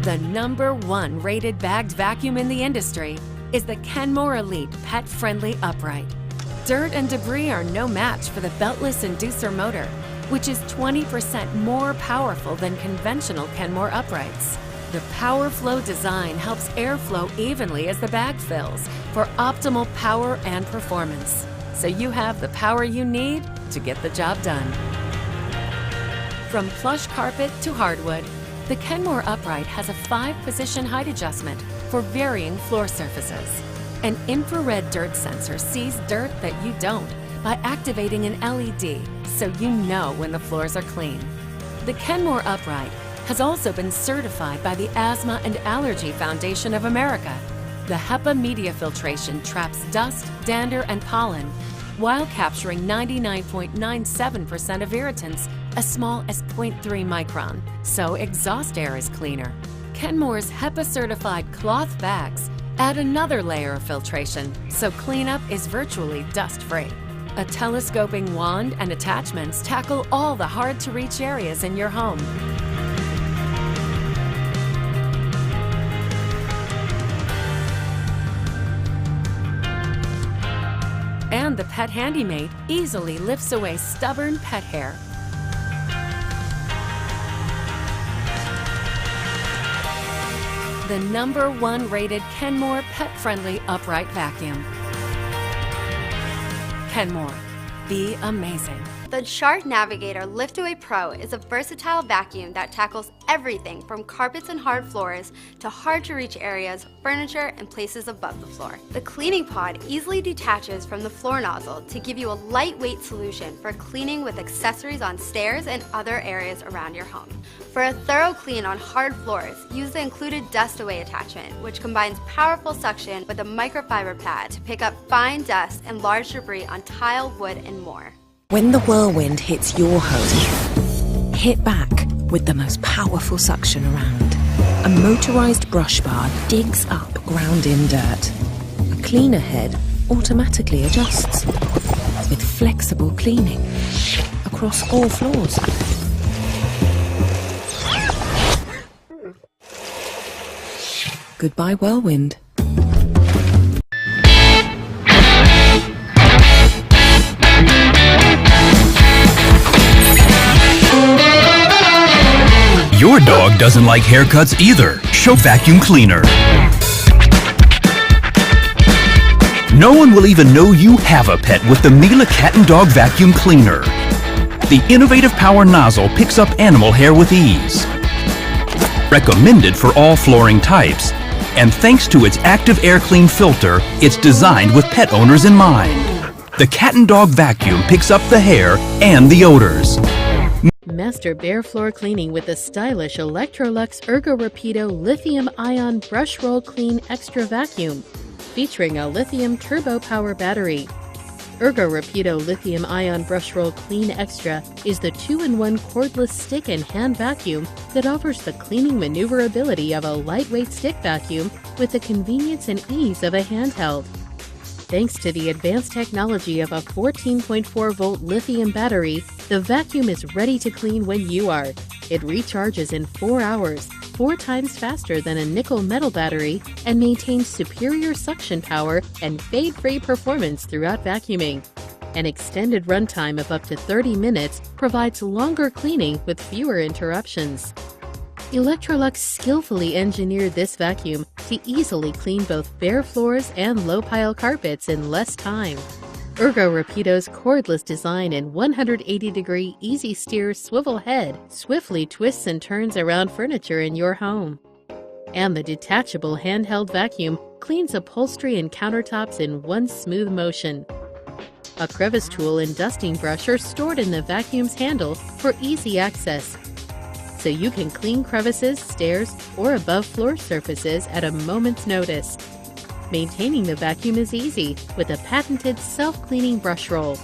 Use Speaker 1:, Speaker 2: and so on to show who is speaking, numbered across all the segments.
Speaker 1: The #1 rated bagged vacuum in the industry is the Kenmore Elite Pet-Friendly Upright. Dirt and debris are no match for the beltless inducer motor, which is 20% more powerful than conventional Kenmore uprights. The power flow design helps airflow evenly as the bag fills for optimal power and performance, so you have the power you need to get the job done. From plush carpet to hardwood, the Kenmore Upright has a 5-position height adjustment for varying floor surfaces. An infrared dirt sensor sees dirt that you don't by activating an LED, so you know when the floors are clean. The Kenmore Upright has also been certified by the Asthma and Allergy Foundation of America. The HEPA media filtration traps dust, dander, and pollen while capturing 99.97% of irritants as small as 0.3 micron, so exhaust air is cleaner. Kenmore's HEPA-certified cloth bags add another layer of filtration, so cleanup is virtually dust-free. A telescoping wand and attachments tackle all the hard-to-reach areas in your home. And the Pet Handymate easily lifts away stubborn pet hair. The #1 rated Kenmore Pet-Friendly Upright Vacuum. Kenmore, be amazing.
Speaker 2: The Shark Navigator Liftaway Pro is a versatile vacuum that tackles everything from carpets and hard floors to hard-to-reach areas, furniture, and places above the floor. The cleaning pod easily detaches from the floor nozzle to give you a lightweight solution for cleaning with accessories on stairs and other areas around your home. For a thorough clean on hard floors, use the included Dust Away attachment, which combines powerful suction with a microfiber pad to pick up fine dust and large debris on tile, wood, and more.
Speaker 3: When the whirlwind hits your home, hit back with the most powerful suction around. A motorized brush bar digs up ground-in dirt. A cleaner head automatically adjusts with flexible cleaning across all floors. Goodbye, whirlwind.
Speaker 4: Your dog doesn't like haircuts either. Show vacuum cleaner. No one will even know you have a pet with the Miele Cat and Dog Vacuum Cleaner. The innovative power nozzle picks up animal hair with ease. Recommended for all flooring types. And thanks to its active air clean filter, it's designed with pet owners in mind. The Cat and Dog Vacuum picks up the hair and the odors.
Speaker 5: Master bare floor cleaning with the stylish Electrolux Ergo Rapido Lithium-Ion Brush Roll Clean Extra Vacuum, featuring a lithium turbo power battery. Ergo Rapido Lithium-Ion Brush Roll Clean Extra is the 2-in-1 cordless stick and hand vacuum that offers the cleaning maneuverability of a lightweight stick vacuum with the convenience and ease of a handheld. Thanks to the advanced technology of a 14.4-volt lithium battery, the vacuum is ready to clean when you are. It recharges in 4 hours, 4 times faster than a nickel metal battery, and maintains superior suction power and fade-free performance throughout vacuuming. An extended runtime of up to 30 minutes provides longer cleaning with fewer interruptions. Electrolux skillfully engineered this vacuum to easily clean both bare floors and low-pile carpets in less time. Ergo Rapido's cordless design and 180-degree easy steer swivel head swiftly twists and turns around furniture in your home. And the detachable handheld vacuum cleans upholstery and countertops in one smooth motion. A crevice tool and dusting brush are stored in the vacuum's handle for easy access, so you can clean crevices, stairs, or above floor surfaces at a moment's notice. Maintaining the vacuum is easy with a patented self-cleaning brush roll.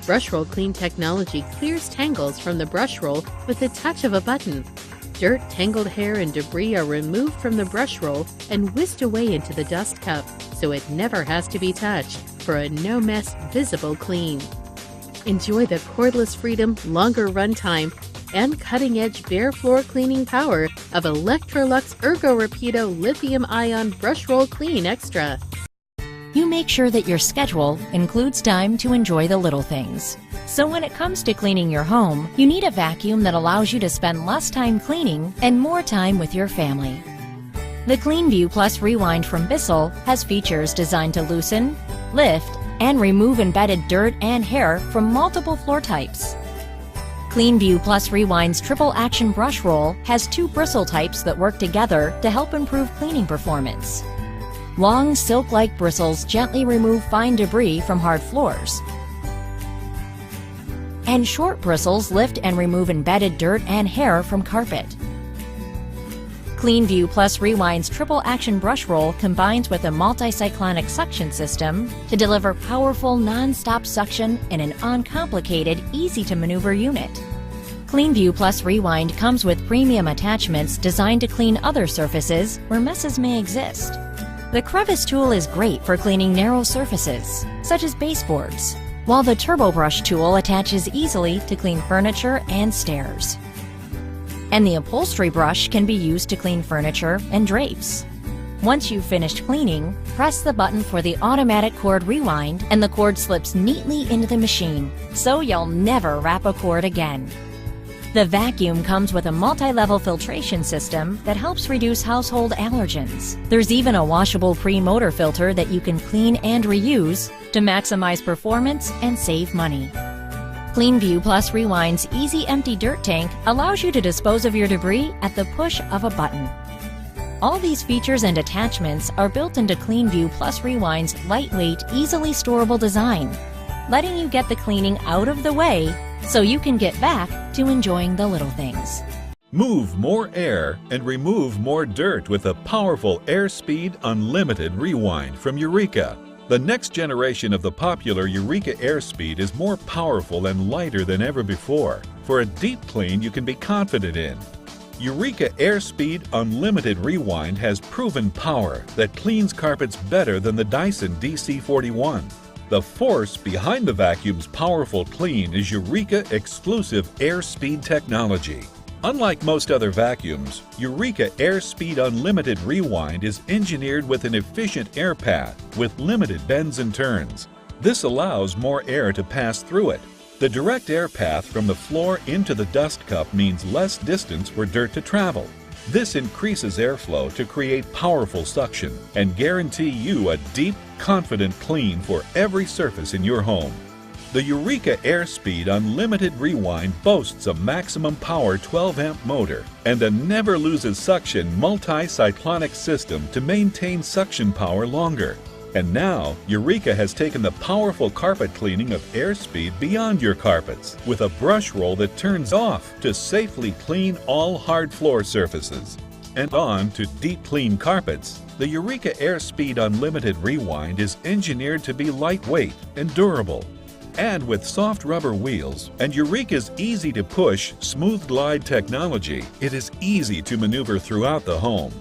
Speaker 5: Brush roll clean technology clears tangles from the brush roll with the touch of a button. Dirt, tangled hair, and debris are removed from the brush roll and whisked away into the dust cup, so it never has to be touched for a no-mess, visible clean. Enjoy the cordless freedom, longer runtime, and cutting-edge bare floor cleaning power of Electrolux Ergo Rapido Lithium-Ion Brush Roll Clean Extra.
Speaker 6: You make sure that your schedule includes time to enjoy the little things. So when it comes to cleaning your home, you need a vacuum that allows you to spend less time cleaning and more time with your family. The CleanView Plus Rewind from Bissell has features designed to loosen, lift, and remove embedded dirt and hair from multiple floor types. CleanView Plus Rewind's triple action brush roll has 2 bristle types that work together to help improve cleaning performance. Long silk-like bristles gently remove fine debris from hard floors, and short bristles lift and remove embedded dirt and hair from carpet. CleanView Plus Rewind's triple action brush roll combines with a multi-cyclonic suction system to deliver powerful non-stop suction in an uncomplicated, easy-to-maneuver unit. CleanView Plus Rewind comes with premium attachments designed to clean other surfaces where messes may exist. The crevice tool is great for cleaning narrow surfaces, such as baseboards, while the Turbo Brush tool attaches easily to clean furniture and stairs. And the upholstery brush can be used to clean furniture and drapes. Once you've finished cleaning, press the button for the automatic cord rewind and the cord slips neatly into the machine, so you'll never wrap a cord again. The vacuum comes with a multi-level filtration system that helps reduce household allergens. There's even a washable pre-motor filter that you can clean and reuse to maximize performance and save money. CleanView Plus Rewind's easy empty dirt tank allows you to dispose of your debris at the push of a button. All these features and attachments are built into CleanView Plus Rewind's lightweight, easily storable design, letting you get the cleaning out of the way so you can get back to enjoying the little things.
Speaker 7: Move more air and remove more dirt with a powerful Airspeed Unlimited Rewind from Eureka. The next generation of the popular Eureka Airspeed is more powerful and lighter than ever before, for a deep clean you can be confident in. Eureka Airspeed Unlimited Rewind has proven power that cleans carpets better than the Dyson DC-41. The force behind the vacuum's powerful clean is Eureka exclusive Airspeed technology. Unlike most other vacuums, Eureka Airspeed Unlimited Rewind is engineered with an efficient air path with limited bends and turns. This allows more air to pass through it. The direct air path from the floor into the dust cup means less distance for dirt to travel. This increases airflow to create powerful suction and guarantee you a deep, confident clean for every surface in your home. The Eureka Airspeed Unlimited Rewind boasts a maximum power 12-amp motor and a never loses suction multi-cyclonic system to maintain suction power longer. And now, Eureka has taken the powerful carpet cleaning of Airspeed beyond your carpets with a brush roll that turns off to safely clean all hard floor surfaces. And on to deep clean carpets. The Eureka Airspeed Unlimited Rewind is engineered to be lightweight and durable. And with soft rubber wheels and Eureka's easy-to-push, smooth glide technology, it is easy to maneuver throughout the home.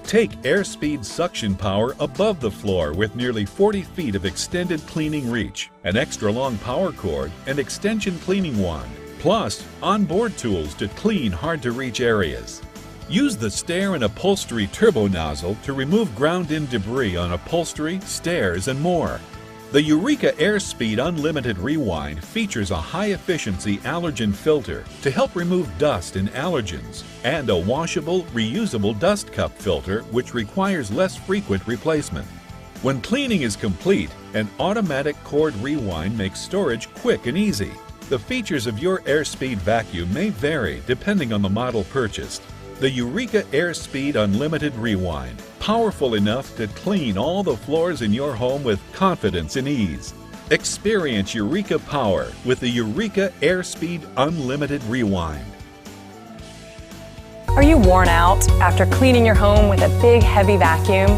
Speaker 7: Take Airspeed suction power above the floor with nearly 40 feet of extended cleaning reach, an extra long power cord, and extension cleaning wand, plus onboard tools to clean hard-to-reach areas. Use the stair and upholstery turbo nozzle to remove ground-in debris on upholstery, stairs, and more. The Eureka Airspeed Unlimited Rewind features a high-efficiency allergen filter to help remove dust and allergens, and a washable, reusable dust cup filter which requires less frequent replacement. When cleaning is complete, an automatic cord rewind makes storage quick and easy. The features of your Airspeed vacuum may vary depending on the model purchased. The Eureka Airspeed Unlimited Rewind, powerful enough to clean all the floors in your home with confidence and ease. Experience Eureka power with the Eureka Airspeed Unlimited Rewind.
Speaker 8: Are you worn out after cleaning your home with a big, heavy vacuum?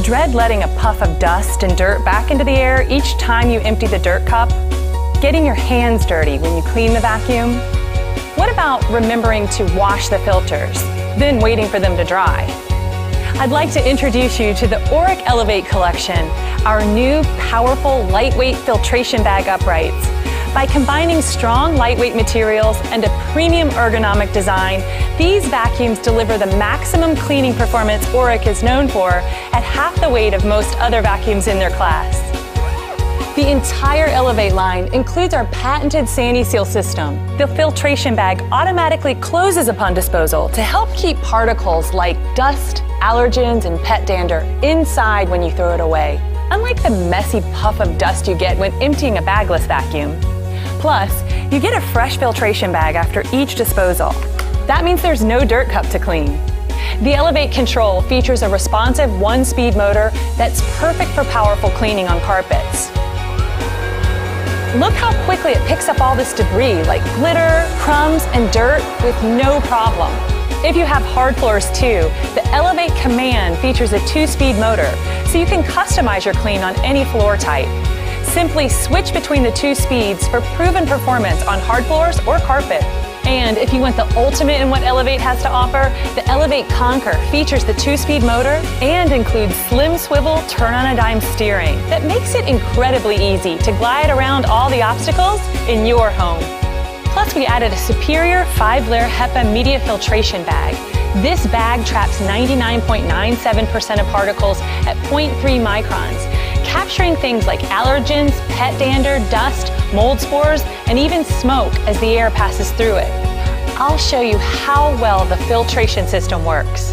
Speaker 8: Dread letting a puff of dust and dirt back into the air each time you empty the dirt cup? Getting your hands dirty when you clean the vacuum? What about remembering to wash the filters, then waiting for them to dry? I'd like to introduce you to the Auric Elevate collection, our new powerful lightweight filtration bag uprights. By combining strong, lightweight materials and a premium ergonomic design, these vacuums deliver the maximum cleaning performance Auric is known for at half the weight of most other vacuums in their class. The entire Elevate line includes our patented SaniSeal system. The filtration bag automatically closes upon disposal to help keep particles like dust, allergens, and pet dander inside when you throw it away, unlike the messy puff of dust you get when emptying a bagless vacuum. Plus, you get a fresh filtration bag after each disposal. That means there's no dirt cup to clean. The Elevate Control features a responsive 1-speed motor that's perfect for powerful cleaning on carpets. Look how quickly it picks up all this debris like glitter, crumbs, and dirt with no problem. If you have hard floors too, the Elevate Command features a 2-speed motor, so you can customize your clean on any floor type. Simply switch between the 2 speeds for proven performance on hard floors or carpet. And if you want the ultimate in what Elevate has to offer, the Elevate Conquer features the 2-speed motor and includes slim swivel turn-on-a-dime steering that makes it incredibly easy to glide around all the obstacles in your home. Plus, we added a superior 5-layer HEPA media filtration bag. This bag traps 99.97% of particles at 0.3 microns, capturing things like allergens, pet dander, dust, mold spores, and even smoke as the air passes through it. I'll show you how well the filtration system works.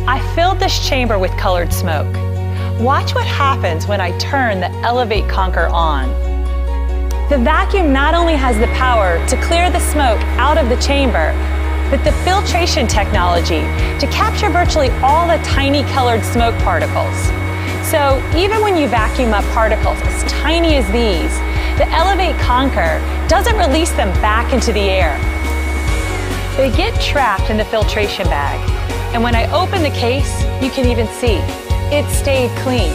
Speaker 8: I filled this chamber with colored smoke. Watch what happens when I turn the Elevate Conquer on. The vacuum not only has the power to clear the smoke out of the chamber, but the filtration technology to capture virtually all the tiny colored smoke particles. So even when you vacuum up particles as tiny as these, the Elevate Conquer doesn't release them back into the air. They get trapped in the filtration bag, and when I open the case, you can even see it stayed clean.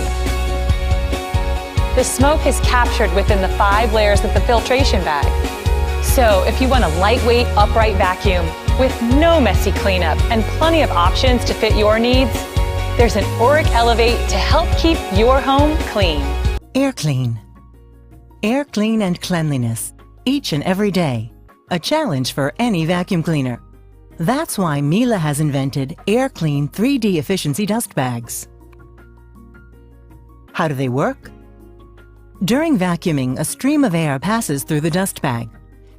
Speaker 8: The smoke is captured within the 5 layers of the filtration bag. So if you want a lightweight, upright vacuum with no messy cleanup and plenty of options to fit your needs, there's an Auric Elevate to help keep your home clean.
Speaker 9: Air Clean. Air clean and cleanliness, each and every day. A challenge for any vacuum cleaner. That's why Miele has invented Air Clean 3D efficiency dust bags. How do they work? During vacuuming, a stream of air passes through the dust bag.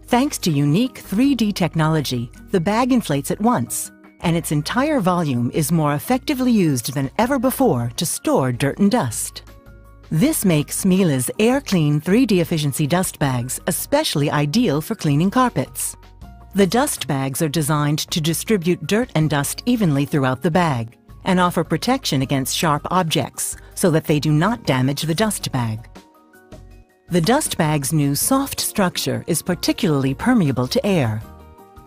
Speaker 9: Thanks to unique 3D technology, the bag inflates at once, and its entire volume is more effectively used than ever before to store dirt and dust. This makes Miele's Air Clean 3D efficiency dust bags especially ideal for cleaning carpets. The dust bags are designed to distribute dirt and dust evenly throughout the bag and offer protection against sharp objects so that they do not damage the dust bag. The dust bag's new soft structure is particularly permeable to air.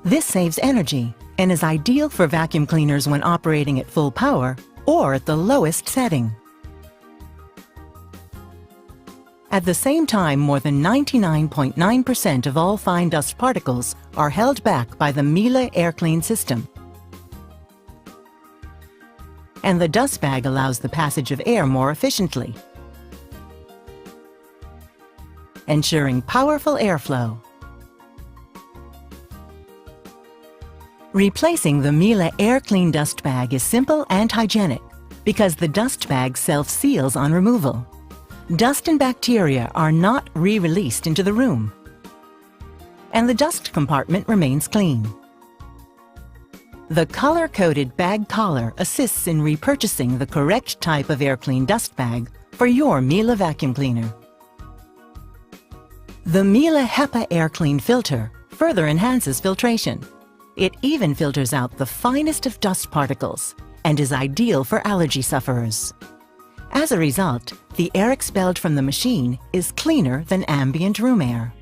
Speaker 9: This saves energy and is ideal for vacuum cleaners when operating at full power or at the lowest setting. At the same time, more than 99.9% of all fine dust particles are held back by the Miele Air Clean system. And the dust bag allows the passage of air more efficiently, ensuring powerful airflow. Replacing the Miele Air Clean dust bag is simple and hygienic because the dust bag self-seals on removal. Dust and bacteria are not re-released into the room, and the dust compartment remains clean. The color-coded bag collar assists in repurchasing the correct type of Air Clean dust bag for your Miele vacuum cleaner. The Miele HEPA Air Clean filter further enhances filtration. It even filters out the finest of dust particles and is ideal for allergy sufferers. As a result, the air expelled from the machine is cleaner than ambient room air.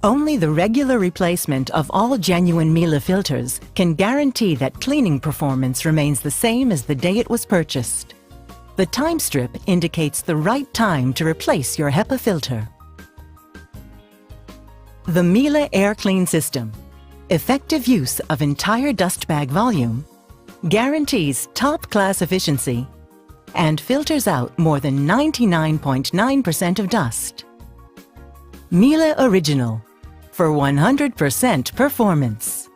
Speaker 9: Only the regular replacement of all genuine Miele filters can guarantee that cleaning performance remains the same as the day it was purchased. The time strip indicates the right time to replace your HEPA filter. The Miele Air Clean system, effective use of entire dust bag volume, guarantees top-class efficiency and filters out more than 99.9% of dust. Miele Original for 100% performance.